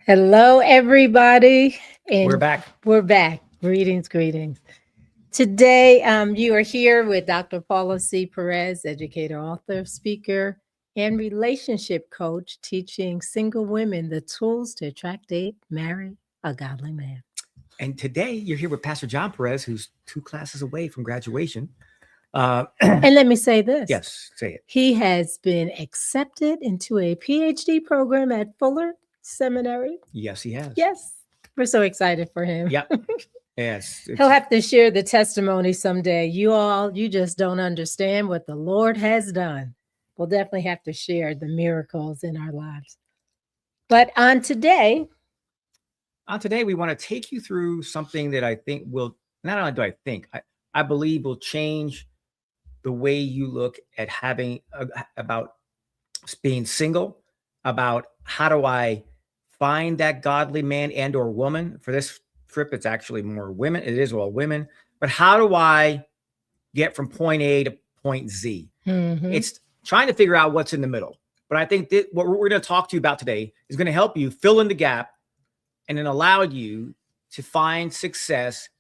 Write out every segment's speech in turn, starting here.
Hello, everybody, We're and back. we're back. Greetings, greetings. Today, you are here with Dr. Paula C. Perez, educator, author, speaker, and relationship coach, teaching single women the tools to attract, date, marry a godly man. And today you're here with Pastor John Perez, who's 2 classes away from graduation. And let me say this. Yes, say it. He has been accepted into a PhD program at Fuller Seminary. Yes, he has. Yes, we're so excited for him. Yep. Yes. He'll have to share the testimony someday. You just don't understand what the Lord has done. We'll definitely have to share the miracles in our lives. But today we want to take you through something that I think will, not only do I think, I believe will change the way you look at about being single, about how do I find that godly man and or woman. For this trip, it's actually more women. It is all women. But how do I get from point A to point Z? It's trying to figure out what's in the middle. But I think that what we're going to talk to you about today is going to help you fill in the gap and then allow you to find success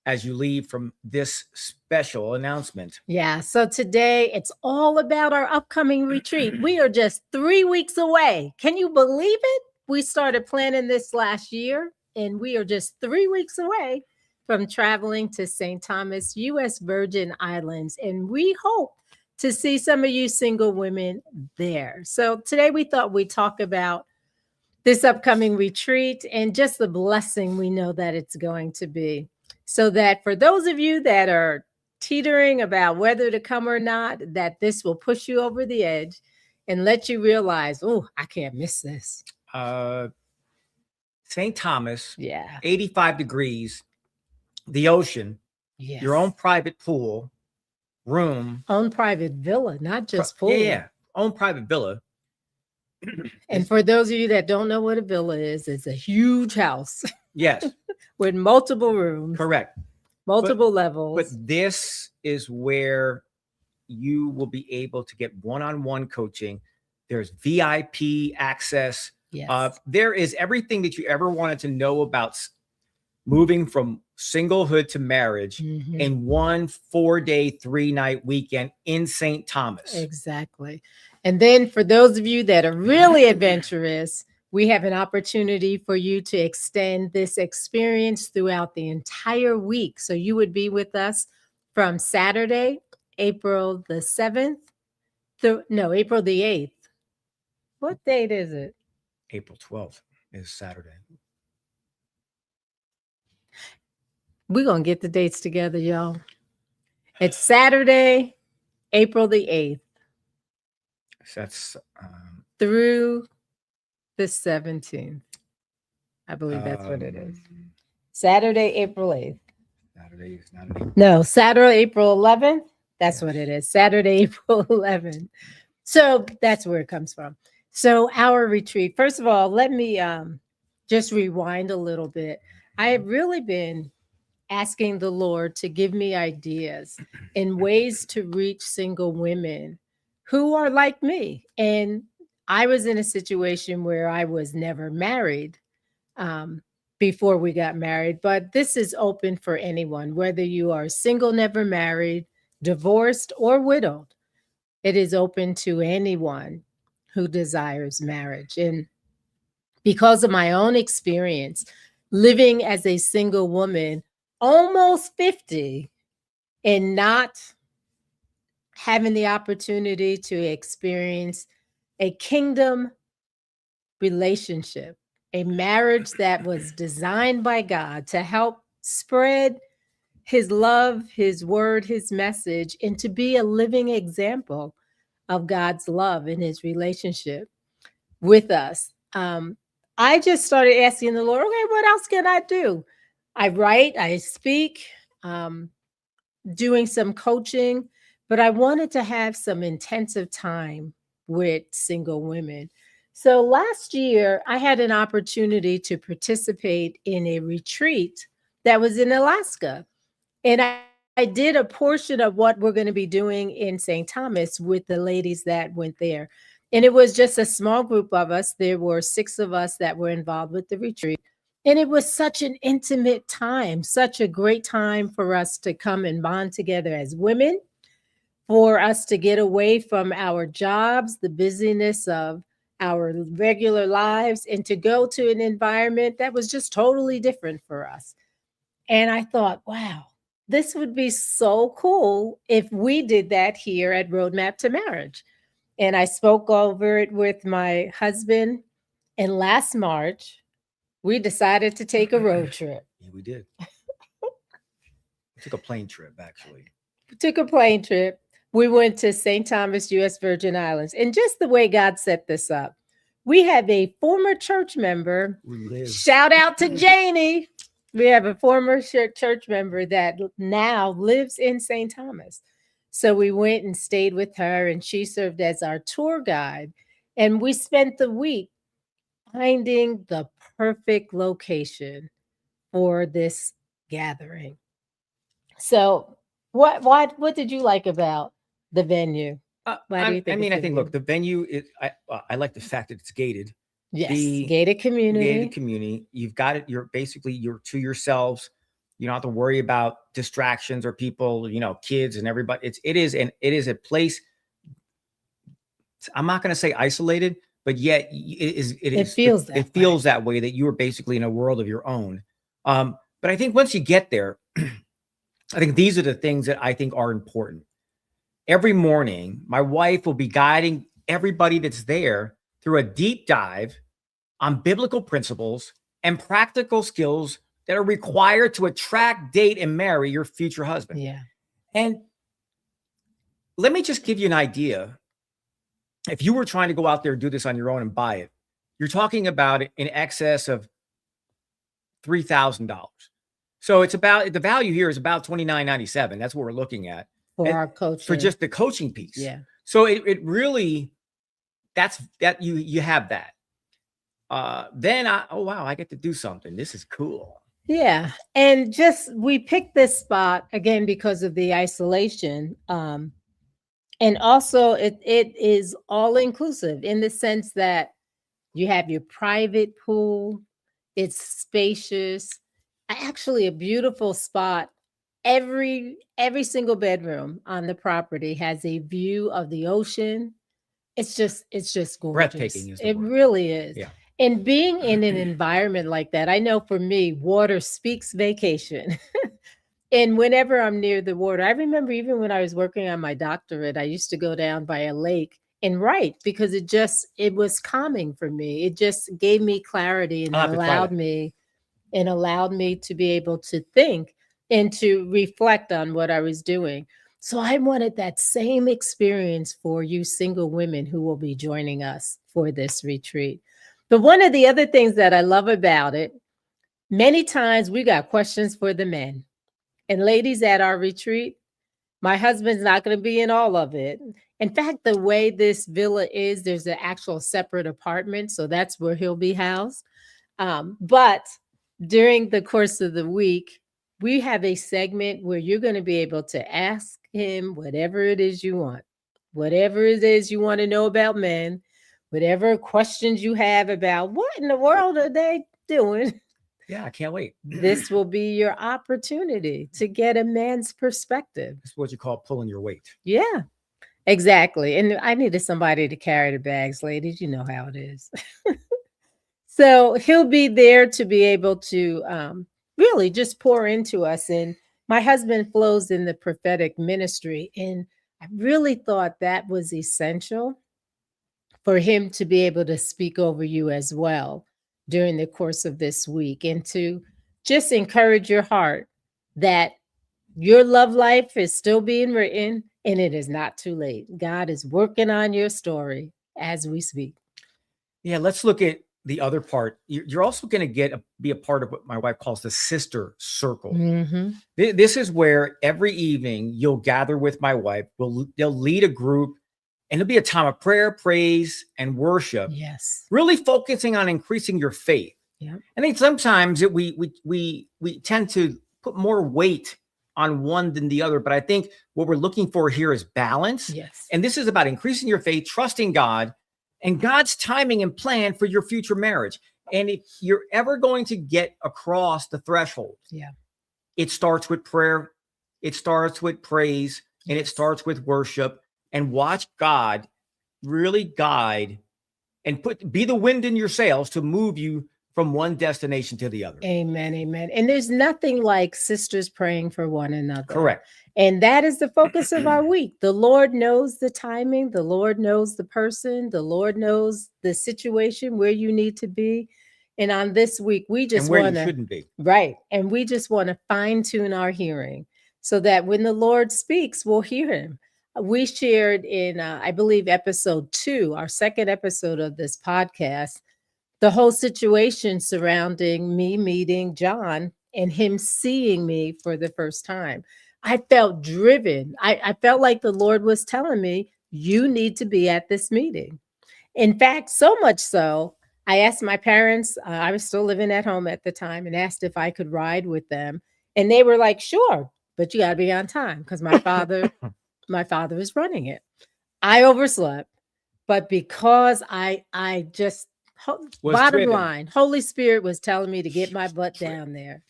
as you leave from this special announcement. Yeah, so today it's all about our upcoming retreat. We are just 3 weeks away. Can you believe it? We started planning this last year, and we are just 3 weeks away from traveling to St. Thomas, U.S. Virgin Islands, and we hope to see some of you single women there. So today we thought we'd talk about this upcoming retreat and just the blessing we know that it's going to be. So that for those of you that are teetering about whether to come or not, that this will push you over the edge and let you realize, oh, I can't miss this. St. Thomas, Yeah. 85 degrees, the ocean, Yes. your own private pool, room. Own private villa, not just pool. Yeah, own private villa. And for those of you that don't know what a villa is, it's a huge house. Yes. With multiple rooms. Correct. Multiple levels. But this is where you will be able to get one-on-one coaching. There's VIP access. Yes. There is everything that you ever wanted to know about moving from singlehood to marriage in one 4-day, 3-night weekend in St. Thomas. Exactly. And then for those of you that are really adventurous, we have an opportunity for you to extend this experience throughout the entire week. So you would be with us from Saturday, April the 7th, April the 8th. What date is it? April 12th is Saturday. We're going to get the dates together, y'all. It's Saturday, April the 8th. That's through the 17th. I believe that's what it is. Saturday, April 8th. Saturday is not an No, Saturday, April 11th. That's what it is. Saturday, April 11th. So that's where it comes from. So our retreat, first of all, let me just rewind a little bit. I have really been asking the Lord to give me ideas and ways to reach single women who are like me. And I was in a situation where I was never married before we got married, but this is open for anyone, whether you are single, never married, divorced, or widowed. It is open to anyone who desires marriage. And because of my own experience living as a single woman, almost 50, and not having the opportunity to experience a kingdom relationship, a marriage that was designed by God to help spread his love, his word, his message, and to be a living example of God's love in his relationship with us. I just started asking the Lord, okay, what else can I do? I write, I speak, doing some coaching, but I wanted to have some intensive time with single women. So last year, I had an opportunity to participate in a retreat that was in Alaska. And I did a portion of what we're going to be doing in St. Thomas with the ladies that went there. And it was just a small group of us. There were 6 of us that were involved with the retreat. And it was such an intimate time, such a great time for us to come and bond together as women, for us to get away from our jobs, the busyness of our regular lives, and to go to an environment that was just totally different for us. And I thought, wow, this would be so cool if we did that here at Roadmap to Marriage. And I spoke over it with my husband. And last March, we decided to take a road trip. Yeah, we did. We took a plane trip, actually. We took a plane trip. We went to St. Thomas, U.S. Virgin Islands. And just the way God set this up, we have a former church member. Shout out to Janie. We have a former church member that now lives in St. Thomas. So we went and stayed with her, and she served as our tour guide. And we spent the week finding the perfect location for this gathering. So what did you like about the venue? Why do you think I think, look, the venue is, I like the fact that it's gated. Yes, gated community. Gated community. You've got it. You're to yourselves. You don't have to worry about distractions or people, kids and everybody. It is a place. I'm not going to say isolated, but yet it feels that way, that you are basically in a world of your own. But I think once you get there, I think these are the things that I think are important. Every morning, my wife will be guiding everybody that's there through a deep dive on biblical principles and practical skills that are required to attract, date, and marry your future husband. Yeah. And let me just give you an idea. If you were trying to go out there and do this on your own and buy it, you're talking about it in excess of $3,000. So the value here is about $29.97. That's what we're looking at for our coaching, for just the coaching piece. Yeah. So it really, you have that. Then I get to do something. This is cool. Yeah. And we picked this spot again because of the isolation. And also it is all inclusive in the sense that you have your private pool. It's spacious, actually a beautiful spot. Every single bedroom on the property has a view of the ocean. It's just gorgeous. Breathtaking. It really is. Yeah. And being in an environment like that, I know for me, water speaks vacation. And whenever I'm near the water, I remember even when I was working on my doctorate, I used to go down by a lake and write because it was calming for me. It just gave me clarity and allowed me to be able to think and to reflect on what I was doing. So I wanted that same experience for you single women who will be joining us for this retreat. But one of the other things that I love about it, many times we got questions for the men. And ladies, at our retreat, my husband's not going to be in all of it. In fact, the way this villa is, there's an actual separate apartment. So that's where he'll be housed. But during the course of the week, we have a segment where you're going to be able to ask him whatever it is you want, whatever it is you want to know about men, whatever questions you have about what in the world are they doing. Yeah, I can't wait. This will be your opportunity to get a man's perspective. It's what you call pulling your weight. Yeah, exactly. And I needed somebody to carry the bags, ladies. You know how it is. So he'll be there to be able to really just pour into us. And my husband flows in the prophetic ministry. And I really thought that was essential for him to be able to speak over you as well during the course of this week, and to just encourage your heart that your love life is still being written and it is not too late. God is working on your story as we speak. Yeah, let's look at the other part. You're also going to be a part of what my wife calls the sister circle. Mm-hmm. This is where every evening you'll gather with my wife. They'll lead a group, and it'll be a time of prayer, praise, and worship. Yes. Really focusing on increasing your faith. Yeah. I think sometimes we tend to put more weight on one than the other, but I think what we're looking for here is balance. Yes. And this is about increasing your faith, trusting God, and God's timing and plan for your future marriage. And if you're ever going to get across the threshold, Yeah. it starts with prayer, it starts with praise, and it starts with worship. And watch God really guide and be the wind in your sails to move you from one destination to the other. Amen. Amen. And there's nothing like sisters praying for one another. Correct. And that is the focus of our week. The Lord knows the timing. The Lord knows the person. The Lord knows the situation where you need to be. And on this week, we just where want you to, shouldn't be. right. And we just want to fine tune our hearing so that when the Lord speaks, we'll hear him. We shared in, I believe, episode 2, our second episode of this podcast, the whole situation surrounding me meeting John and him seeing me for the first time. I felt driven. I felt like the Lord was telling me, you need to be at this meeting. In fact, so much so, I asked my parents, I was still living at home at the time, and asked if I could ride with them. And they were like, sure, but you got to be on time because my father is running it. I overslept, but because I just, bottom driven. line, Holy Spirit was telling me to get my butt down there.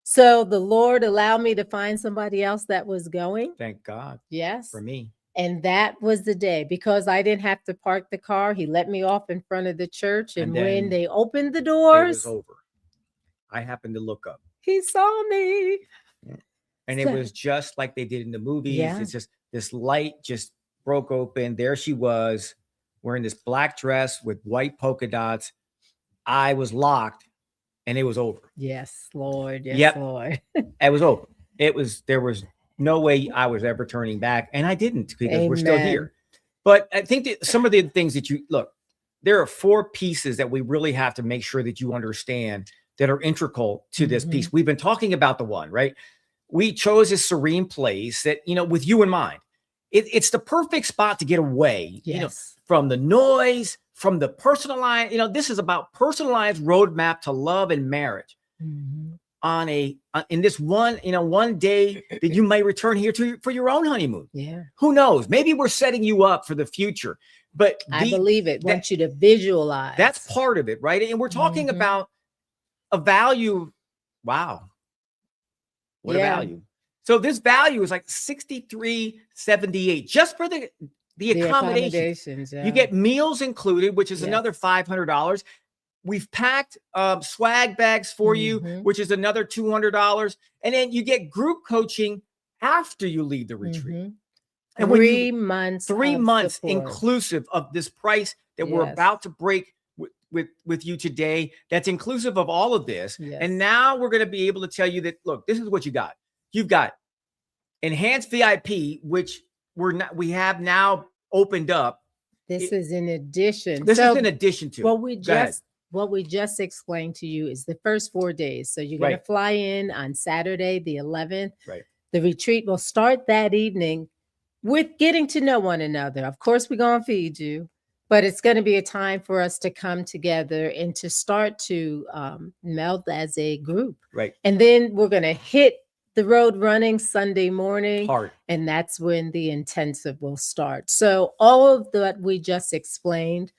So the Lord allowed me to find somebody else that was going. Thank God. Yes. For me. And that was the day, because I didn't have to park the car. He let me off in front of the church. And when they opened the doors, it was over. I happened to look up. He saw me. And it was just like they did in the movies. Yeah. It's just this light just broke open. There she was wearing this black dress with white polka dots. I was locked and it was over. Yes, Lord. Yes, Lord. It was over. There was no way I was ever turning back. And I didn't, because we're still here. But I think that some of the things that there are 4 pieces that we really have to make sure that you understand that are integral to this piece. We've been talking about the one, right? We chose a serene place that, with you in mind. It's the perfect spot to get away, from the noise, from the personalized, this is about personalized roadmap to love and marriage. In this one day that you might return here for your own honeymoon. Yeah. Who knows? Maybe we're setting you up for the future, but I believe it. Want you to visualize. That's part of it, right? And we're talking about a value. Wow. What a value. So this value is like $63.78 just for the accommodations. Yeah. You get meals included, which is another $500. We've packed swag bags for you, which is another $200. And then you get group coaching after you leave the retreat. And 3 months. 3 months inclusive of this price that we're about to break with you today. That's inclusive of all of this. Yes. And now we're going to be able to tell you that, look, this is what you got. You've got enhanced VIP, which we have now opened up. This is in addition. This is in addition to what we just explained to you is the first 4 days. So you're going to fly in on Saturday, the 11th. Right. The retreat will start that evening with getting to know one another. Of course, we're going to feed you, but it's going to be a time for us to come together and to start to meld as a group. Right. And then we're going to hit the road running Sunday morning. Hard. And that's when the intensive will start. So all of that we just explained,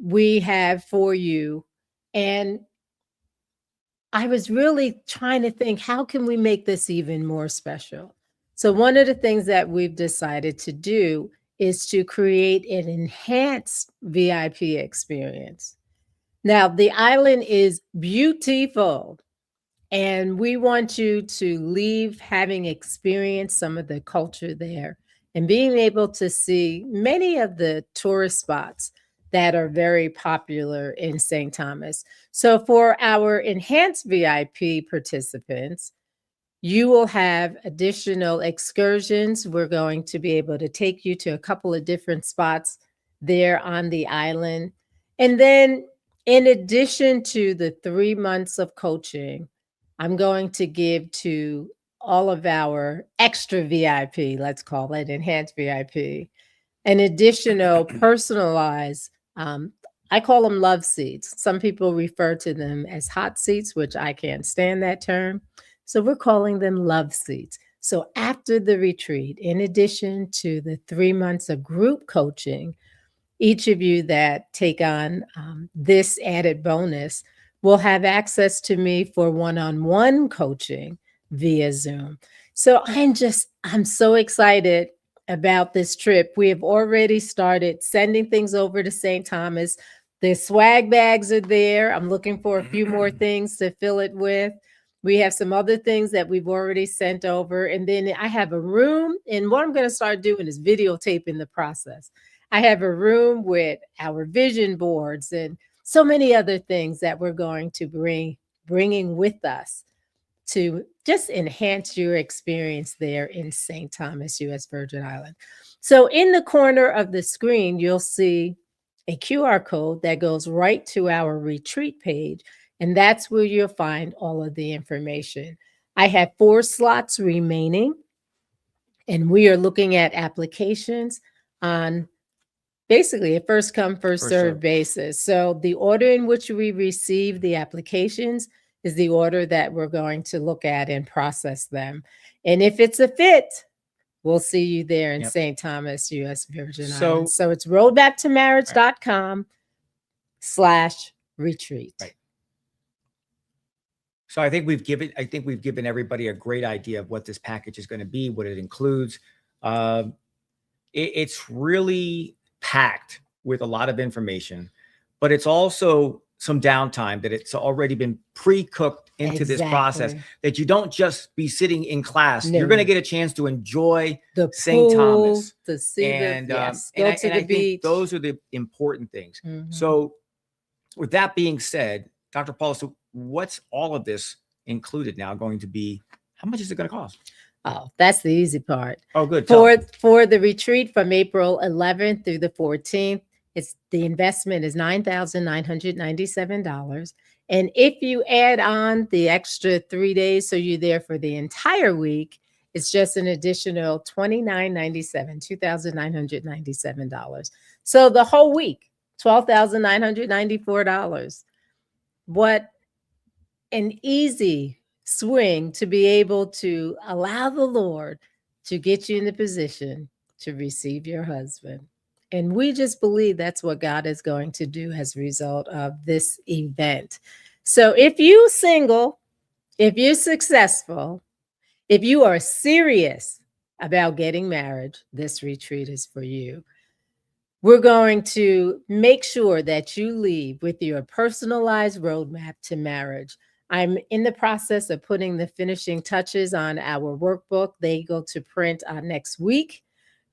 we have for you. And I was really trying to think, how can we make this even more special? So one of the things that we've decided to do is to create an enhanced VIP experience. Now, the island is beautiful, and we want you to leave having experienced some of the culture there and being able to see many of the tourist spots that are very popular in St. Thomas. So for our enhanced VIP participants, you will have additional excursions. We're going to be able to take you to a couple of different spots there on the island. And then in addition to the 3 months of coaching, I'm going to give to all of our extra VIP, let's call it enhanced VIP, an additional personalized, I call them love seats. Some people refer to them as hot seats, which I can't stand that term. So we're calling them love seats. So after the retreat, in addition to the 3 months of group coaching, each of you that take on this added bonus will have access to me for one-on-one coaching via Zoom. So I'm so excited about this trip. We have already started sending things over to St. Thomas. The swag bags are there. I'm looking for a few more things to fill it with. We have some other things that we've already sent over. And then I have a room. And what I'm going to start doing is videotaping the process. I have a room with our vision boards and so many other things that we're going to bringing with us to just enhance your experience there in St. Thomas, U.S. Virgin Island. So in the corner of the screen, you'll see a QR code that goes right to our retreat page. And that's where you'll find all of the information. I have 4 slots remaining, and we are looking at applications on basically a first come, first served basis. So the order in which we receive the applications is the order that we're going to look at and process them. And if it's a fit, we'll see you there in St. Thomas, U.S. Virgin Islands. So it's roadmaptomarriage.com/retreat. Right. So I think we've given everybody a great idea of what this package is going to be, what it includes. It's really packed with a lot of information, but it's also some downtime that it's already been pre-cooked into this process, that you don't just be sitting in class. No. You're going to get a chance to enjoy the St. Thomas, to see and go to the I beach. think those are the important things. So with that being said, Dr. Paula, so what's all of this included now going to be? How much is it going to cost? Oh, that's the easy part. Oh, good. For the retreat from April 11th through the 14th, the investment is $9,997. And if you add on the extra 3 days, so you're there for the entire week, it's just an additional $2,997. So the whole week, $12,994. What an easy swing to be able to allow the Lord to get you in the position to receive your husband. And we just believe that's what God is going to do as a result of this event. So if you're single, if you're successful, if you are serious about getting married, this retreat is for you. We're going to make sure that you leave with your personalized roadmap to marriage. I'm in the process of putting the finishing touches on our workbook. They go to print next week.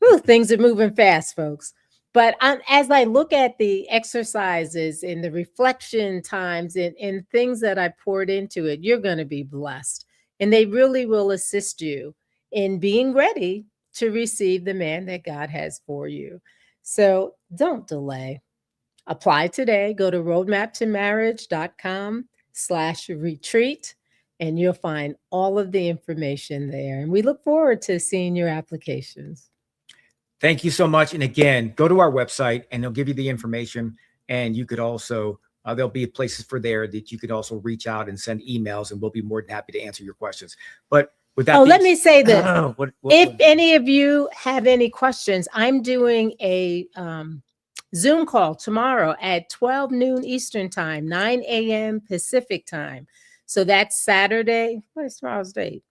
Ooh, things are moving fast, folks. But as I look at the exercises and the reflection times and things that I poured into it, you're going to be blessed. And they really will assist you in being ready to receive the man that God has for you. So don't delay. Apply today. Go to roadmaptomarriage.com/retreat, and you'll find all of the information there. And we look forward to seeing your applications. Thank you so much. And again, go to our website and they'll give you the information. And you could also, there'll be places for there that you could also reach out and send emails, and we'll be more than happy to answer your questions. But with that, let me say this. If any of you have any questions, I'm doing a Zoom call tomorrow at 12 noon Eastern time, 9 a.m. Pacific time. So that's Saturday. What is tomorrow's date?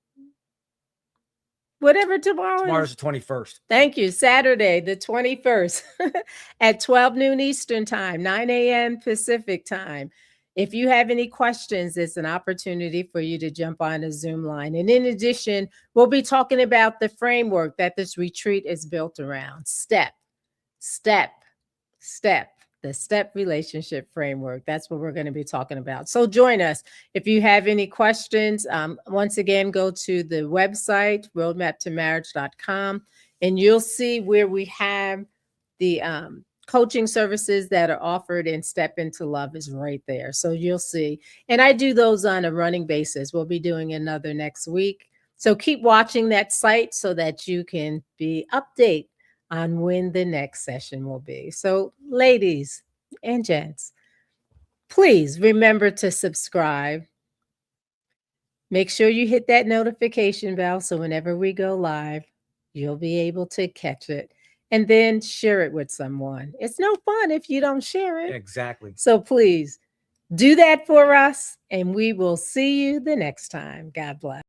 Whatever tomorrow's the 21st. Thank you. Saturday, the 21st at 12 noon Eastern time, 9 a.m. Pacific time. If you have any questions, it's an opportunity for you to jump on a Zoom line. And in addition, we'll be talking about the framework that this retreat is built around. Step, the step relationship framework. That's what we're going to be talking about. So join us. If you have any questions, once again, go to the website, roadmaptomarriage.com, and you'll see where we have the coaching services that are offered, and Step Into Love is right there. So you'll see. And I do those on a running basis. We'll be doing another next week. So keep watching that site so that you can be updated on when the next session will be. So ladies and gents, please remember to subscribe. Make sure you hit that notification bell so whenever we go live, you'll be able to catch it. and then share it with someone. It's no fun if you don't share it. Exactly. So please do that for us, and we will see you the next time. God bless.